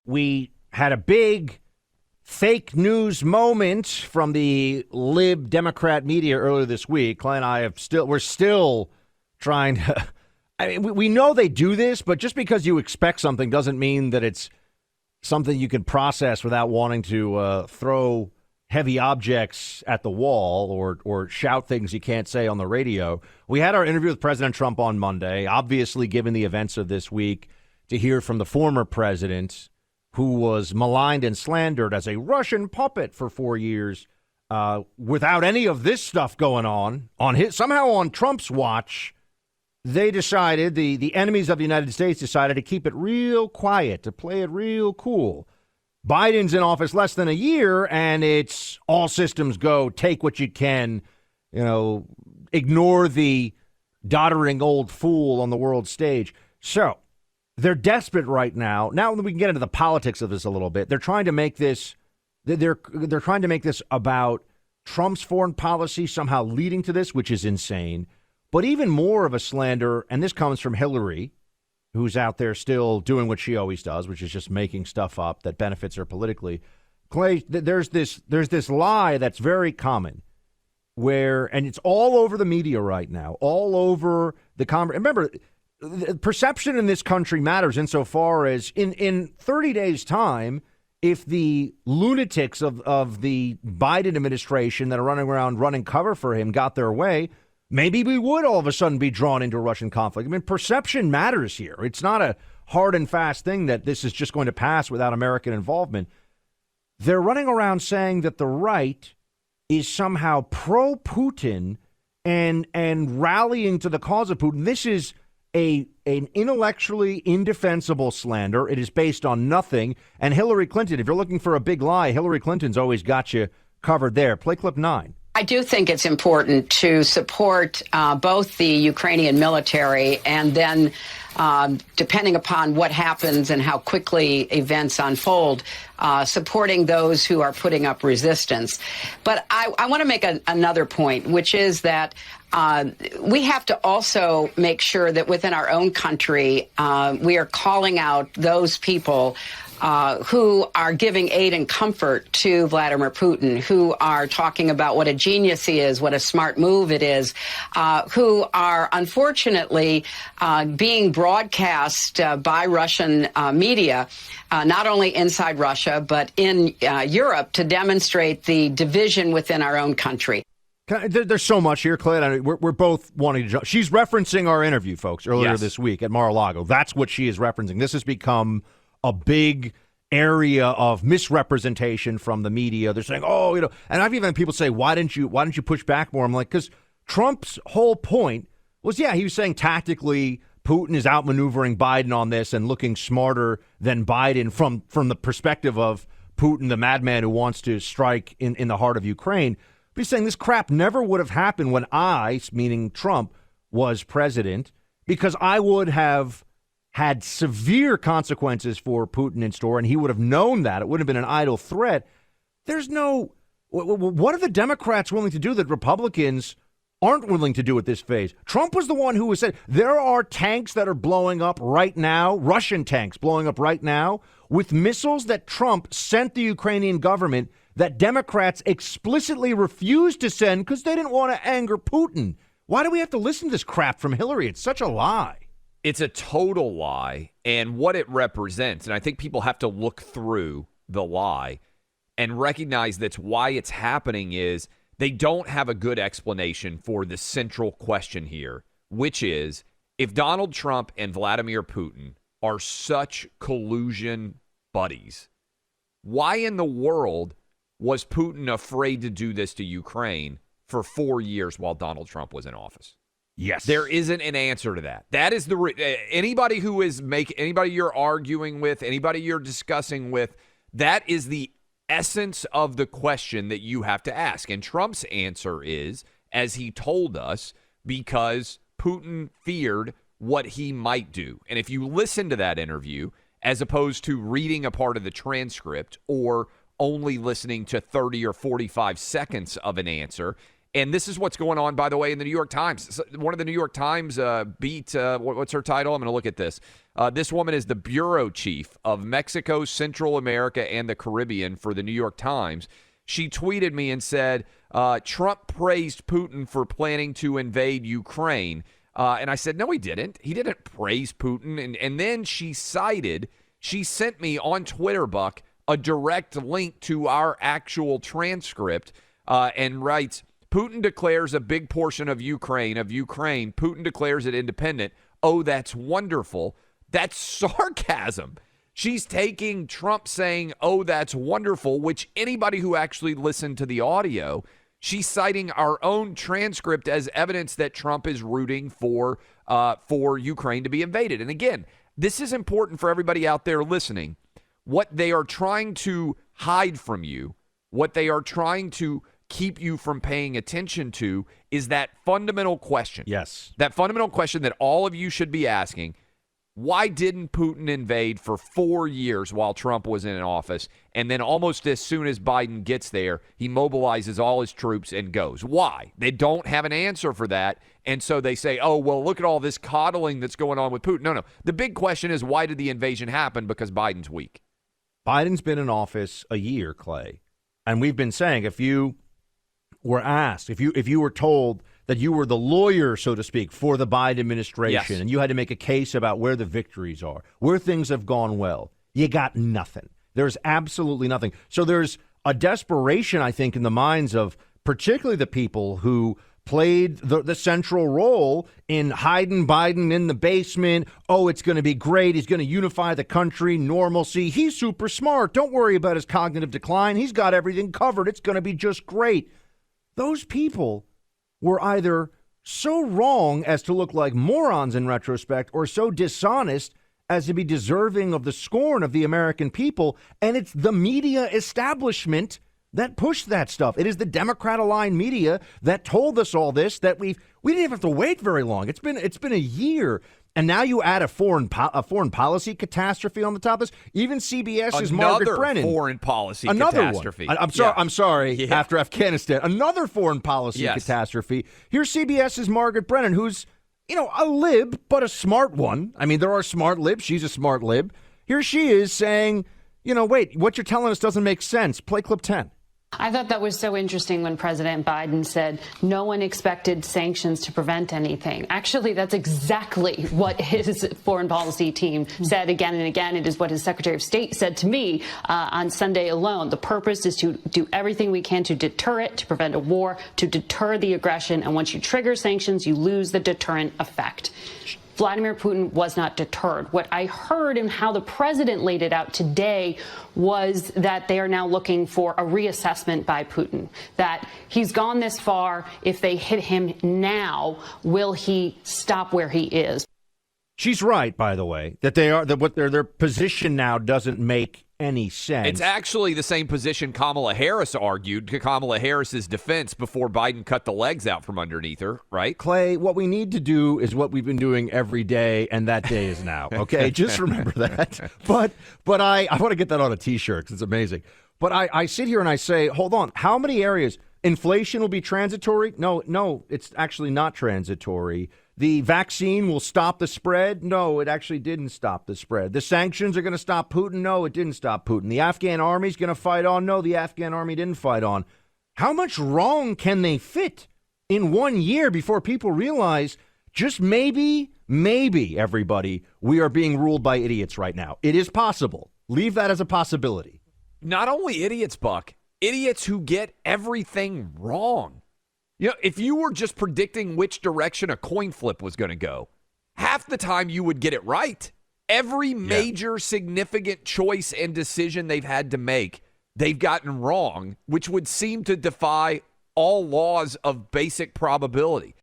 we had a big fake news moment from the lib Democrat media earlier this week. Clay and I we're still trying to. I mean, we know they do this, but just because you expect something doesn't mean that it's something you can process without wanting to throw heavy objects at the wall or shout things you can't say on the radio. We had our interview with President Trump on Monday, obviously given the events of this week, to hear from the former president who was maligned and slandered as a Russian puppet for 4 years without any of this stuff going on somehow on Trump's watch. They decided, the enemies of the United States decided to keep it real quiet, to play it real cool. Biden's in office less than a year, and it's all systems go, take what you can, ignore the doddering old fool on the world stage. So they're desperate right now. Now we can get into the politics of this a little bit. They're trying to make this, they're trying to make this about Trump's foreign policy somehow leading to this, which is insane. But even more of a slander, and this comes from Hillary, who's out there still doing what she always does, which is just making stuff up that benefits her politically. Clay, there's this lie that's very common and it's all over the media right now, all over the remember, perception in this country matters insofar as in 30 days' time, if the lunatics of the Biden administration that are running around running cover for him got their way, maybe we would all of a sudden be drawn into a Russian conflict. I mean, perception matters here. It's not a hard and fast thing that this is just going to pass without American involvement. They're running around saying that the right is somehow pro-Putin and rallying to the cause of Putin. This is an intellectually indefensible slander. It is based on nothing. And Hillary Clinton, if you're looking for a big lie, Hillary Clinton's always got you covered there. Play clip 9. I do think it's important to support both the Ukrainian military and then, depending upon what happens and how quickly events unfold, supporting those who are putting up resistance. But I want to make another point, which is that we have to also make sure that within our own country, we are calling out those people who are giving aid and comfort to Vladimir Putin, who are talking about what a genius he is, what a smart move it is, who are unfortunately being broadcast by Russian media, not only inside Russia, but in Europe, to demonstrate the division within our own country. There's so much here, Clay. We're both wanting to jump. She's referencing our interview, folks, earlier this week at Mar-a-Lago. That's what she is referencing. This has become a big area of misrepresentation from the media. They're saying, and I've even had people say, why didn't you push back more? I'm like, because Trump's whole point was, he was saying tactically Putin is outmaneuvering Biden on this and looking smarter than Biden from the perspective of Putin, the madman who wants to strike in the heart of Ukraine. But he's saying this crap never would have happened when I, meaning Trump, was president, because I would have had severe consequences for Putin in store, and he would have known that. It wouldn't have been an idle threat. What are the Democrats willing to do that Republicans aren't willing to do at this phase? Trump was the one who said there are tanks that are blowing up right now, Russian tanks blowing up right now, with missiles that Trump sent the Ukrainian government that Democrats explicitly refused to send because they didn't want to anger Putin. Why do we have to listen to this crap from Hillary? It's such a lie. It's a total lie, and what it represents, and I think people have to look through the lie and recognize that's why it's happening is they don't have a good explanation for the central question here, which is if Donald Trump and Vladimir Putin are such collusion buddies, why in the world was Putin afraid to do this to Ukraine for 4 years while Donald Trump was in office? Yes. There isn't an answer to that. That is anybody who is anybody you're arguing with, anybody you're discussing with, that is the essence of the question that you have to ask. And Trump's answer is, as he told us, because Putin feared what he might do. And if you listen to that interview, as opposed to reading a part of the transcript or only listening to 30 or 45 seconds of an answer, And this is what's going on, by the way, in the New York Times. So one of the New York Times what's her title? I'm going to look at this. This woman is the bureau chief of Mexico, Central America, and the Caribbean for the New York Times. She tweeted me and said, Trump praised Putin for planning to invade Ukraine. And I said, no, he didn't. He didn't praise Putin. And then she sent me on Twitter, Buck, a direct link to our actual transcript and writes, Putin declares a big portion of Ukraine. Putin declares it independent. Oh, that's wonderful. That's sarcasm. She's taking Trump saying, oh, that's wonderful, which anybody who actually listened to the audio, she's citing our own transcript as evidence that Trump is rooting for Ukraine to be invaded. And again, this is important for everybody out there listening. What they are trying to hide from you, what they are trying to keep you from paying attention to is that fundamental question. Yes. That fundamental question that all of you should be asking. Why didn't Putin invade for 4 years while Trump was in office? And then almost as soon as Biden gets there, he mobilizes all his troops and goes. Why? They don't have an answer for that. And so they say, oh, well, look at all this coddling that's going on with Putin. No. The big question is, why did the invasion happen? Because Biden's weak. Biden's been in office a year, Clay. And we've been saying, if you were asked, if you were told that you were the lawyer, so to speak, for the Biden administration, yes, and you had to make a case about where the victories are, where things have gone well, you got nothing. There's absolutely nothing. So there's a desperation, I think, in the minds of particularly the people who played the central role in hiding Biden in the basement. Oh, it's going to be great. He's going to unify the country, normalcy. He's super smart. Don't worry about his cognitive decline. He's got everything covered. It's going to be just great. Those people were either so wrong as to look like morons in retrospect or so dishonest as to be deserving of the scorn of the American people. And it's the media establishment that pushed that stuff. It is the Democrat-aligned media that told us all this, that we didn't even have to wait very long. It's been a year. And now you add a foreign policy catastrophe on the top of this. Even CBS's Margaret Brennan. Another foreign policy catastrophe. One. I'm sorry. After Afghanistan, another foreign policy catastrophe. Here's CBS's Margaret Brennan, who's, a lib, but a smart one. I mean, there are smart libs. She's a smart lib. Here she is saying, wait, what you're telling us doesn't make sense. Play clip 10. I thought that was so interesting when President Biden said no one expected sanctions to prevent anything. Actually, that's exactly what his foreign policy team said again and again. It is what his Secretary of State said to me on Sunday alone. The purpose is to do everything we can to deter it, to prevent a war, to deter the aggression. And once you trigger sanctions, you lose the deterrent effect. Vladimir Putin was not deterred. What I heard and how the president laid it out today was that they are now looking for a reassessment by Putin, that he's gone this far. If they hit him now, will he stop where he is? She's right, by the way, that their position now doesn't make any sense. It's actually the same position Kamala Harris argued to Kamala Harris's defense before Biden cut the legs out from underneath her, right? Clay, what we need to do is what we've been doing every day, and that day is now, okay? Just remember that. But I want to get that on a T-shirt because it's amazing. But I sit here and I say, hold on, how many areas? Inflation will be transitory? No, it's actually not transitory. The vaccine will stop the spread? No, it actually didn't stop the spread. The sanctions are going to stop Putin? No, it didn't stop Putin. The Afghan army's going to fight on? No, the Afghan army didn't fight on. How much wrong can they fit in 1 year before people realize just maybe, everybody, we are being ruled by idiots right now? It is possible. Leave that as a possibility. Not only idiots, Buck, idiots who get everything wrong. If you were just predicting which direction a coin flip was going to go, half the time you would get it right. Every major significant choice and decision they've had to make, they've gotten wrong, which would seem to defy all laws of basic probability.